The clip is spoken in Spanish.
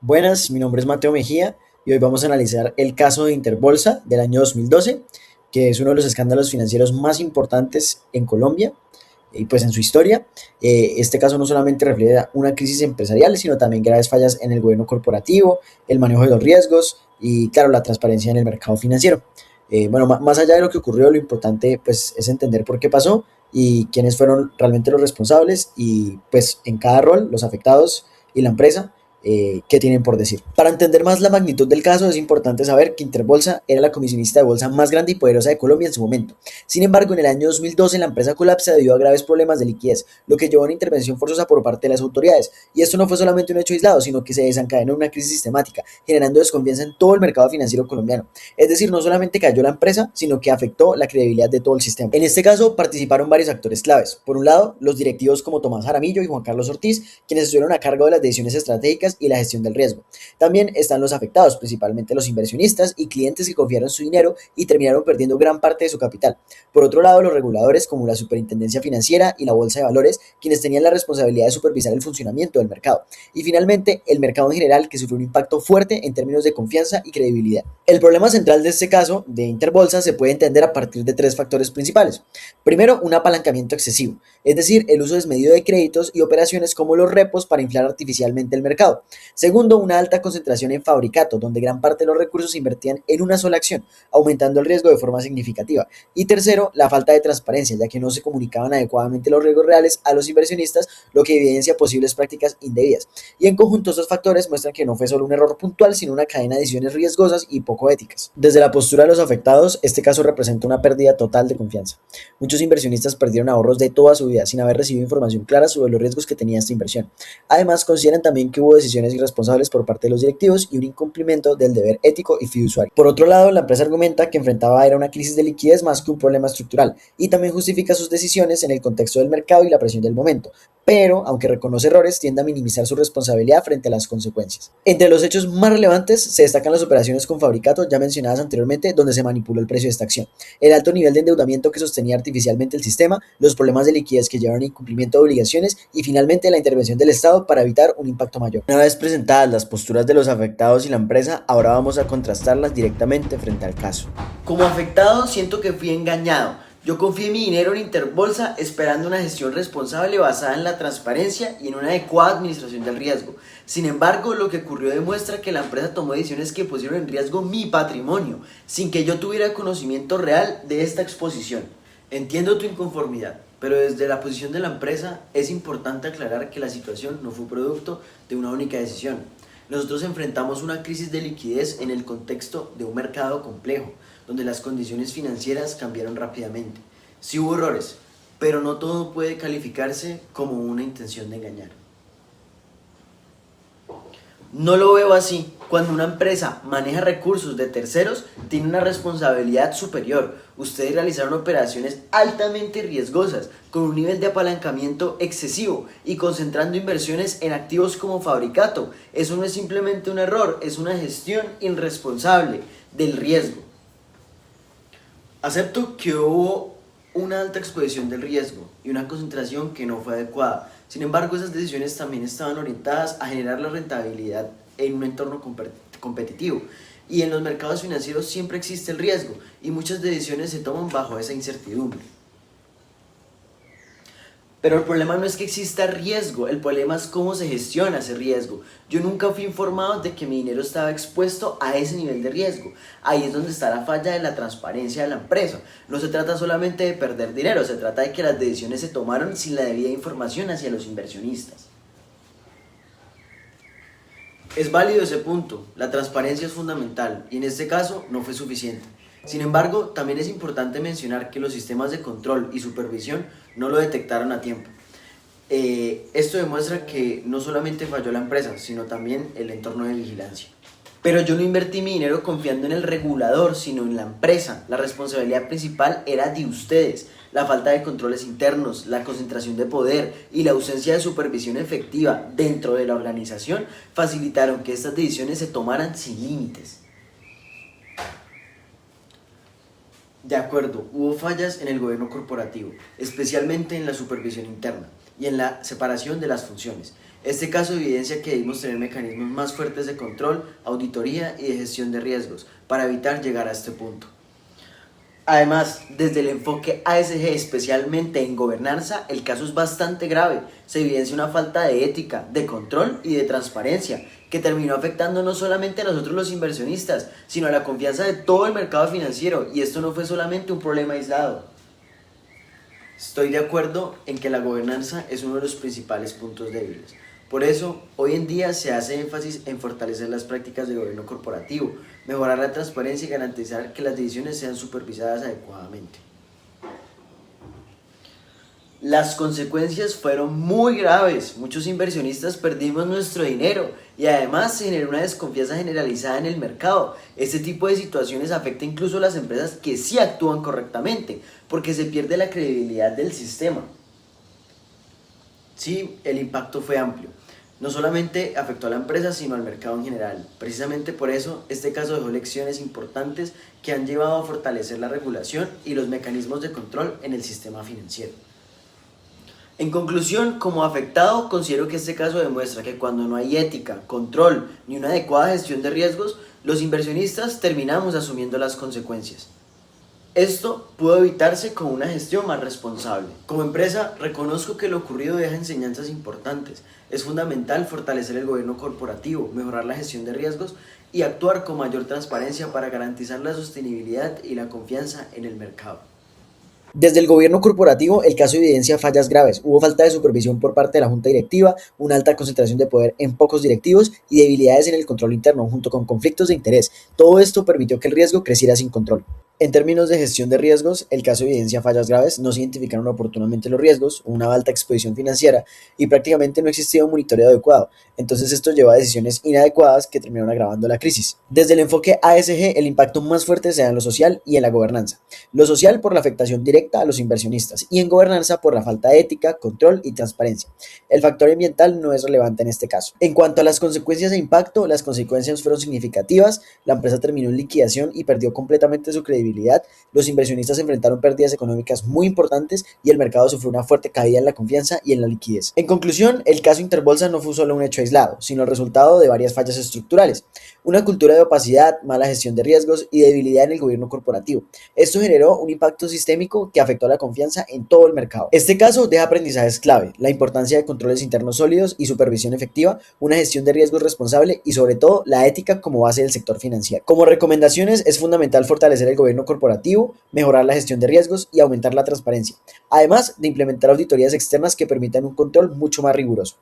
Buenas, mi nombre es Mateo Mejía y hoy vamos a analizar el caso de Interbolsa del año 2012, que es uno de los escándalos financieros más importantes en Colombia y pues en su historia. Este caso no solamente refleja una crisis empresarial, sino también graves fallas en el gobierno corporativo, el manejo de los riesgos y claro, la transparencia en el mercado financiero. Bueno, más allá de lo que ocurrió, lo importante pues es entender por qué pasó y quiénes fueron realmente los responsables y pues en cada rol los afectados y la empresa qué tienen por decir. Para entender más la magnitud del caso es importante saber que Interbolsa era la comisionista de bolsa más grande y poderosa de Colombia en su momento. Sin embargo, en el año 2012 la empresa colapsa debido a graves problemas de liquidez, lo que llevó a una intervención forzosa por parte de las autoridades. Y esto no fue solamente un hecho aislado, sino que se desencadenó una crisis sistemática, generando desconfianza en todo el mercado financiero colombiano. Es decir, no solamente cayó la empresa, sino que afectó la credibilidad de todo el sistema. En este caso participaron varios actores claves. Por un lado, los directivos como Tomás Jaramillo y Juan Carlos Ortiz, quienes estuvieron a cargo de las decisiones estratégicas y la gestión del riesgo. También están los afectados, principalmente los inversionistas y clientes que confiaron su dinero y terminaron perdiendo gran parte de su capital. Por otro lado, los reguladores como la Superintendencia Financiera y la Bolsa de Valores, quienes tenían la responsabilidad de supervisar el funcionamiento del mercado. Y finalmente, el mercado en general, que sufrió un impacto fuerte en términos de confianza y credibilidad. El problema central de este caso de Interbolsa se puede entender a partir de tres factores principales. Primero, un apalancamiento excesivo, es decir, el uso desmedido de créditos y operaciones como los repos para inflar artificialmente el mercado. Segundo, una alta concentración en fabricato, donde gran parte de los recursos se invertían en una sola acción, aumentando el riesgo de forma significativa. Y tercero, la falta de transparencia, ya que no se comunicaban adecuadamente los riesgos reales a los inversionistas, lo que evidencia posibles prácticas indebidas. Y en conjunto, estos factores muestran que no fue solo un error puntual, sino una cadena de decisiones riesgosas y poco éticas. Desde la postura de los afectados, este caso representa una pérdida total de confianza. Muchos inversionistas perdieron ahorros de toda su vida sin haber recibido información clara sobre los riesgos que tenía esta inversión. Además, consideran también que hubo decisiones irresponsables por parte de los directivos y un incumplimiento del deber ético y fiduciario. Por otro lado, la empresa argumenta que enfrentaba era una crisis de liquidez más que un problema estructural y también justifica sus decisiones en el contexto del mercado y la presión del momento, pero, aunque reconoce errores, tiende a minimizar su responsabilidad frente a las consecuencias. Entre los hechos más relevantes se destacan las operaciones con Fabricato ya mencionadas anteriormente, donde se manipuló el precio de esta acción, el alto nivel de endeudamiento que sostenía artificialmente el sistema, los problemas de liquidez que llevaron a incumplimiento de obligaciones y finalmente la intervención del Estado para evitar un impacto mayor. Una vez presentadas las posturas de los afectados y la empresa, ahora vamos a contrastarlas directamente frente al caso. Como afectado, siento que fui engañado. Yo confié mi dinero en Interbolsa esperando una gestión responsable basada en la transparencia y en una adecuada administración del riesgo. Sin embargo, lo que ocurrió demuestra que la empresa tomó decisiones que pusieron en riesgo mi patrimonio, sin que yo tuviera conocimiento real de esta exposición. Entiendo tu inconformidad, pero desde la posición de la empresa es importante aclarar que la situación no fue producto de una única decisión. Nosotros enfrentamos una crisis de liquidez en el contexto de un mercado complejo, donde las condiciones financieras cambiaron rápidamente. Sí hubo errores, pero no todo puede calificarse como una intención de engañar. No lo veo así. Cuando una empresa maneja recursos de terceros, tiene una responsabilidad superior. Ustedes realizaron operaciones altamente riesgosas, con un nivel de apalancamiento excesivo y concentrando inversiones en activos como Fabricato. Eso no es simplemente un error, es una gestión irresponsable del riesgo. Acepto que hubo una alta exposición del riesgo y una concentración que no fue adecuada. Sin embargo, esas decisiones también estaban orientadas a generar la rentabilidad en un entorno competitivo. Y en los mercados financieros siempre existe el riesgo y muchas decisiones se toman bajo esa incertidumbre. Pero el problema no es que exista riesgo, el problema es cómo se gestiona ese riesgo. Yo nunca fui informado de que mi dinero estaba expuesto a ese nivel de riesgo. Ahí es donde está la falla de la transparencia de la empresa. No se trata solamente de perder dinero, se trata de que las decisiones se tomaron sin la debida información hacia los inversionistas. Es válido ese punto, la transparencia es fundamental y en este caso no fue suficiente. Sin embargo, también es importante mencionar que los sistemas de control y supervisión no lo detectaron a tiempo. Esto demuestra que no solamente falló la empresa, sino también el entorno de vigilancia. Pero yo no invertí mi dinero confiando en el regulador, sino en la empresa. La responsabilidad principal era de ustedes. La falta de controles internos, la concentración de poder y la ausencia de supervisión efectiva dentro de la organización facilitaron que estas decisiones se tomaran sin límites. De acuerdo, hubo fallas en el gobierno corporativo, especialmente en la supervisión interna y en la separación de las funciones. Este caso evidencia que debemos tener mecanismos más fuertes de control, auditoría y de gestión de riesgos para evitar llegar a este punto. Además, desde el enfoque ASG, especialmente en gobernanza, el caso es bastante grave. Se evidencia una falta de ética, de control y de transparencia, que terminó afectando no solamente a nosotros los inversionistas, sino a la confianza de todo el mercado financiero, y esto no fue solamente un problema aislado. Estoy de acuerdo en que la gobernanza es uno de los principales puntos débiles. Por eso, hoy en día se hace énfasis en fortalecer las prácticas de gobierno corporativo, mejorar la transparencia y garantizar que las decisiones sean supervisadas adecuadamente. Las consecuencias fueron muy graves, muchos inversionistas perdimos nuestro dinero y además se generó una desconfianza generalizada en el mercado. Este tipo de situaciones afecta incluso a las empresas que sí actúan correctamente, porque se pierde la credibilidad del sistema. Sí, el impacto fue amplio. No solamente afectó a la empresa, sino al mercado en general. Precisamente por eso, este caso dejó lecciones importantes que han llevado a fortalecer la regulación y los mecanismos de control en el sistema financiero. En conclusión, como afectado, considero que este caso demuestra que cuando no hay ética, control ni una adecuada gestión de riesgos, los inversionistas terminamos asumiendo las consecuencias. Esto pudo evitarse con una gestión más responsable. Como empresa, reconozco que lo ocurrido deja enseñanzas importantes. Es fundamental fortalecer el gobierno corporativo, mejorar la gestión de riesgos y actuar con mayor transparencia para garantizar la sostenibilidad y la confianza en el mercado. Desde el gobierno corporativo, el caso evidencia fallas graves. Hubo falta de supervisión por parte de la junta directiva, una alta concentración de poder en pocos directivos y debilidades en el control interno, junto con conflictos de interés. Todo esto permitió que el riesgo creciera sin control. En términos de gestión de riesgos, el caso evidencia fallas graves, no se identificaron oportunamente los riesgos, una alta exposición financiera y prácticamente no existía un monitoreo adecuado. Entonces esto llevó a decisiones inadecuadas que terminaron agravando la crisis. Desde el enfoque ASG, el impacto más fuerte se da en lo social y en la gobernanza. Lo social por la afectación directa a los inversionistas y en gobernanza por la falta de ética, control y transparencia. El factor ambiental no es relevante en este caso. En cuanto a las consecuencias de impacto, las consecuencias fueron significativas, la empresa terminó en liquidación y perdió completamente su credibilidad. Los inversionistas enfrentaron pérdidas económicas muy importantes y el mercado sufrió una fuerte caída en la confianza y en la liquidez. En conclusión, el caso Interbolsa no fue solo un hecho aislado, sino el resultado de varias fallas estructurales, una cultura de opacidad, mala gestión de riesgos y debilidad en el gobierno corporativo. Esto generó un impacto sistémico que afectó a la confianza en todo el mercado. Este caso deja aprendizajes clave, la importancia de controles internos sólidos y supervisión efectiva, una gestión de riesgos responsable y sobre todo la ética como base del sector financiero. Como recomendaciones, es fundamental fortalecer el gobierno corporativo, mejorar la gestión de riesgos y aumentar la transparencia, además de implementar auditorías externas que permitan un control mucho más riguroso.